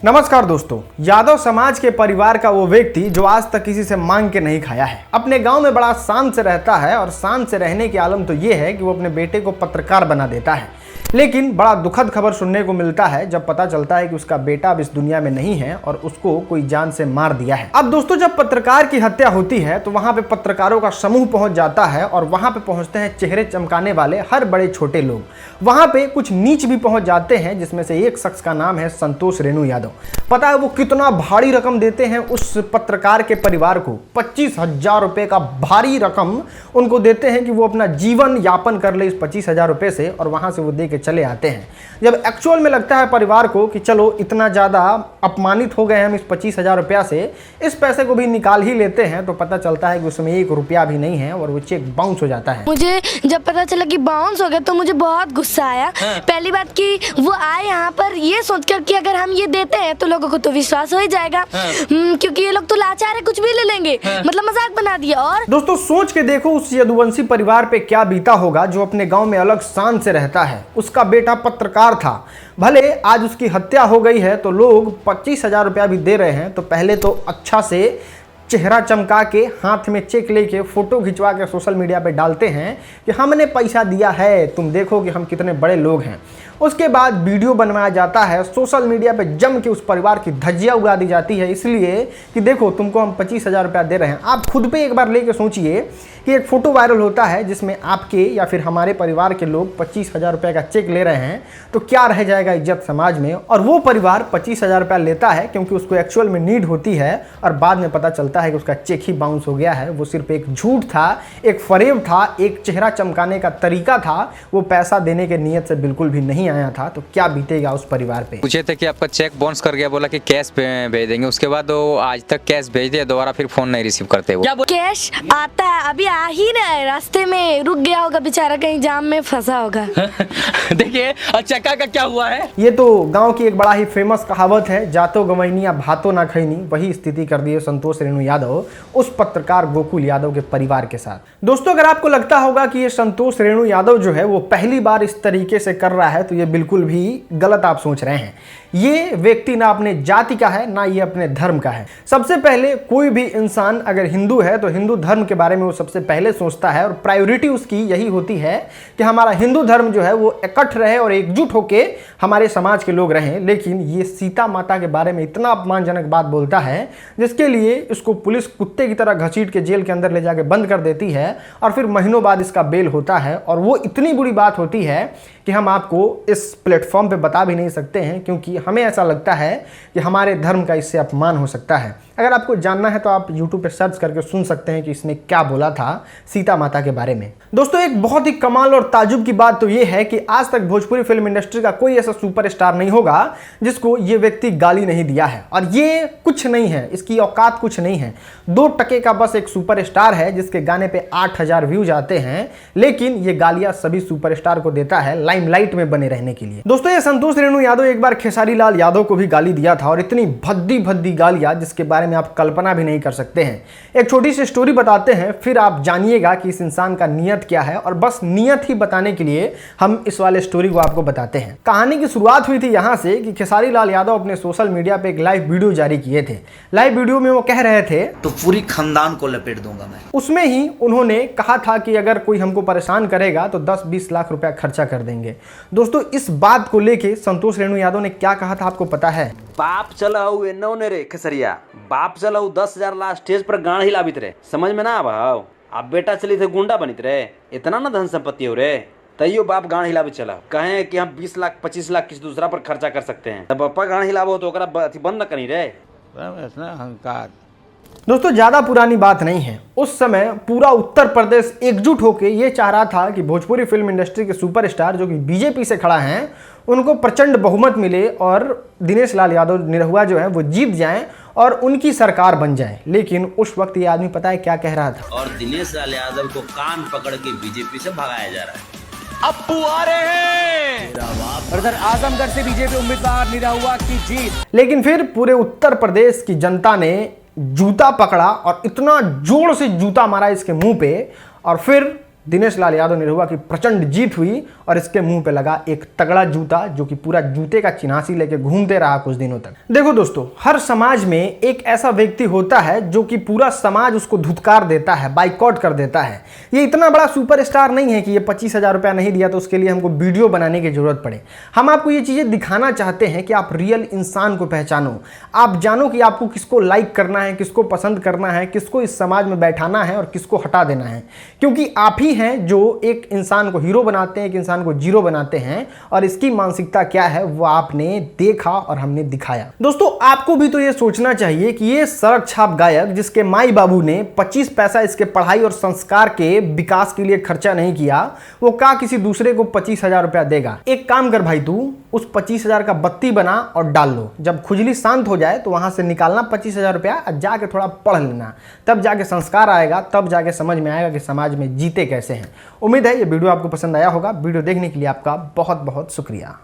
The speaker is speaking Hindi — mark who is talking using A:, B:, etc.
A: नमस्कार दोस्तों, यादव समाज के परिवार का वो व्यक्ति जो आज तक किसी से मांग के नहीं खाया है, अपने गांव में बड़ा शान से रहता है और शान से रहने की आलम तो ये है कि वो अपने बेटे को पत्रकार बना देता है। लेकिन बड़ा दुखद खबर सुनने को मिलता है जब पता चलता है कि उसका बेटा अब इस दुनिया में नहीं है और उसको कोई जान से मार दिया है। अब दोस्तों, जब पत्रकार की हत्या होती है तो वहां पे पत्रकारों का समूह पहुंच जाता है और वहां पे पहुंचते हैं चेहरे चमकाने वाले हर बड़े छोटे लोग। वहां पे कुछ नीच भी पहुंच जाते हैं, जिसमें से एक शख्स का नाम है संतोष रेणु यादव। पता है वो कितना भारी रकम देते हैं उस पत्रकार के परिवार को? 25,000 रुपए का भारी रकम उनको देते हैं कि वो अपना जीवन यापन कर ले इस 25,000 रुपए से, और वहां से वो दे के चले आते हैं। जब एक्चुअल में लगता है परिवार को कि चलो इतना ज्यादा अपमानित हो गए हम इस 25,000 रुपया से, इस पैसे को भी निकाल ही लेते हैं, तो पता चलता है कि उसमें 1 रुपया भी नहीं है और वो चेक बाउंस हो जाता है।
B: मुझे जब पता चला कि बाउंस हो गया तो मुझे बहुत गुस्सा आया। पहली बात कि वो आए यहाँ पर ये सोचकर कि अगर हम ये देते हैं तो लोगों को तो विश्वास हो ही जाएगा, क्योंकि ये लोग तो लाचार है, कुछ भी ले लेंगे, मतलब मजाक बना दिया। और
A: दोस्तों सोच के देखो उस यदुवंशी परिवार पे क्या बीता होगा जो अपने गांव में अलग शान से रहता है। उसका बेटा पत्रकार था, भले आज उसकी हत्या हो गई है तो लोग 25,000 रुपया भी दे रहे हैं, तो पहले तो अच्छा से चेहरा चमका के हाथ में चेक लेके फोटो खिंचवा के सोशल मीडिया पे डालते हैं कि हमने पैसा दिया है, तुम देखो कि हम कितने बड़े लोग हैं। उसके बाद वीडियो बनवाया जाता है, सोशल मीडिया पे जम के उस परिवार की धज्जियां उड़ा दी जाती है, इसलिए कि देखो तुमको हम 25,000 रुपया दे रहे हैं। आप खुद पे एक बार लेके सोचिए कि एक फोटो वायरल होता है जिसमें आपके या फिर हमारे परिवार के लोग 25,000 रुपये का चेक ले रहे हैं, तो क्या रह जाएगा इज्जत समाज में। और वो परिवार 25,000 रुपया लेता है क्योंकि उसको एक्चुअल में नीड होती है, और बाद में पता चलता है कि उसका चेक ही बाउंस हो गया है। वो सिर्फ एक झूठ था, एक फरेब था, एक चेहरा चमकाने का तरीका था, वो पैसा देने के नियत से बिल्कुल भी नहीं आया था। तो क्या बीतेगा उस परिवार पे।
C: पूछे थे कि आपका चेक बाउंस कर गया, बोला कि कैश भेज देंगे, उसके बाद वो आज तक कैश भेज दिया, दोबारा फिर फोन नहीं रिसीव करते। वो
B: कैश आता है, अभी आ ही रहा है, रास्ते में रुक गया होगा बेचारा, कहीं जाम में फंसा होगा।
D: देखिए चक्का का क्या हुआ है।
A: ये तो गांव की एक बड़ा ही फेमस कहावत है, जातो गवैनिया भातो ना खैनी। वही स्थिति कर दी है संतोष रेणु यादव उस पत्रकार गोकुल यादव के परिवार के साथ। दोस्तों अगर आपको लगता होगा कि ये संतोष रेणु यादव जो है वो पहली बार इस तरीके से कर रहा है, तो ये बिल्कुल भी गलत आप सोच रहे हैं। ये व्यक्ति ना अपने जाति का है ना ये अपने धर्म का है। सबसे पहले कोई भी इंसान अगर हिंदू है तो हिंदू धर्म के बारे में वो सबसे पहले सोचता है और प्रायोरिटी उसकी यही होती है कि हमारा हिंदू धर्म जो है वो इकट्ठ रहे और एकजुट होके हमारे समाज के लोग रहें। लेकिन ये सीता माता के बारे में इतना अपमानजनक बात बोलता है जिसके लिए इसको पुलिस कुत्ते की तरह घसीट के जेल के अंदर ले जाके बंद कर देती है, और फिर महीनों बाद इसका बेल होता है। और वो इतनी बुरी बात होती है कि हम आपको इस प्लेटफॉर्म पे बता भी नहीं सकते हैं, क्योंकि हमें ऐसा लगता है कि हमारे धर्म का इससे अपमान हो सकता है। अगर आपको जानना है तो आप YouTube पे सर्च करके सुन सकते हैं कि इसने क्या बोला था सीता माता के बारे में। दोस्तों एक बहुत ही कमाल और ताजुब की बात तो ये है कि आज तक भोजपुरी फिल्म इंडस्ट्री का कोई ऐसा सुपरस्टार नहीं होगा जिसको ये व्यक्ति गाली नहीं दिया है। और ये कुछ नहीं है, इसकी औकात कुछ नहीं है। 2 टके का बस एक सुपरस्टार है जिसके गाने पे 8,000 व्यूज आते हैं, लेकिन ये गालियां सभी सुपरस्टार को देता है लाइमलाइट में बने रहने के लिए। दोस्तों ये संतोष रेणु यादव एक बार खेसारी लाल यादव को भी गाली दिया था, और इतनी भद्दी भद्दी गालियां जिसके बारे में आप कल्पना भी नहीं कर सकते हैं। एक छोटी सी स्टोरी बताते हैं, फिर आप जानिएगा कि इस इंसान का नियत क्या है, और बस नियत ही बताने के लिए हम इस वाले स्टोरी को आपको बताते हैं। कहानी की शुरुआत हुई थी यहां से कि खेसारी लाल यादव अपने सोशल मीडिया पे एक लाइव वीडियो जारी किए थे। लाइव वीडियो में वो कह रहे थे
E: तो पूरी खानदान को लपेट दूंगा मैं।
A: उसमें ही उन्होंने कहा था कि अगर कोई हमको परेशान करेगा तो 10-20 लाख रुपया खर्चा कर देंगे। दोस्तों इस बात को लेके संतोष रेणु यादव ने क्या कहा था आपको पता है?
D: बाप चला एनो ने रे खेसरिया, बाप चला 10,000 ला स्टेज पर गान हिलाबित रे, समझ में ना भाव। आप बेटा चली थे गुंडा बनित रे, इतना ना धन संपत्ति हो रे, तैयो बाप गान हिलाबित चला। कहे कि हम 20 लाख 25 लाख किसी दूसरा पर खर्चा कर सकते हैं, तब पापा गान हिलाबो तो बंद न करी रे।
C: अहंकार।
A: दोस्तों ज़्यादा पुरानी बात नहीं है, उस समय पूरा उत्तर प्रदेश एकजुट होकर ये चाह रहा था कि भोजपुरी फिल्म इंडस्ट्री के सुपरस्टार जो कि बीजेपी से खड़ा हैं उनको प्रचंड बहुमत मिले और दिनेश लाल यादव निरहुआ जो है वो जीत जाएं और उनकी सरकार बन जाए। लेकिन उस वक्त ये आदमी पता है क्या कह रहा था?
E: और दिनेश लाल यादव को कान पकड़ के बीजेपी से भगाया जा रहा है।
D: अप्पू आ रहे हैं, उधर आजमगढ़ से बीजेपी उम्मीदवार निरहुआ की जीत।
A: लेकिन फिर पूरे उत्तर प्रदेश की जनता ने जूता पकड़ा और इतना जोर से जूता मारा इसके मुंह पे, और फिर दिनेश लाल यादव निरहुआ की प्रचंड जीत हुई और इसके मुंह पे लगा एक तगड़ा जूता, जो कि पूरा जूते का चिन्हासी लेके घूमते रहा कुछ दिनों तक। देखो दोस्तों, हर समाज में एक ऐसा व्यक्ति होता है जो कि पूरा समाज उसको धुतकार देता है, बाइकआउट कर देता है। ये इतना बड़ा सुपरस्टार नहीं है कि ये 25,000 रुपया नहीं दिया तो उसके लिए हमको वीडियो बनाने की जरूरत पड़े। हम आपको ये चीजें दिखाना चाहते हैं कि आप रियल इंसान को पहचानो, आप जानो कि आपको किसको लाइक करना है, किसको पसंद करना है, किसको इस समाज में बैठाना है और किसको हटा देना है। क्योंकि आप ही हैं जो एक इंसान को हीरो बनाते हैं, एक इंसान को जीरो बनाते हैं, और इसकी मानसिकता क्या है वो आपने देखा और हमने दिखाया। दोस्तों, आपको भी तो ये सोचना चाहिए कि ये सड़क छाप गायक, जिसके माई बाबू ने 25 पैसा इसके पढ़ाई और संस्कार के विकास के लिए खर्चा नहीं किया, वो क्या किसी दूसरे को 25,000 रुपया देगा। एक काम कर भाई, तू उस 25,000 का बत्ती बना और डाल लो। जब खुजली शांत हो जाए तो वहां से निकालना 25,000 रुपया और जाके थोड़ा पढ़ लेना, तब जाके संस्कार आएगा, तब जाके समझ में आएगा कि समाज में जीते कैसे हैं। उम्मीद है ये वीडियो आपको पसंद आया होगा। वीडियो देखने के लिए आपका बहुत बहुत शुक्रिया।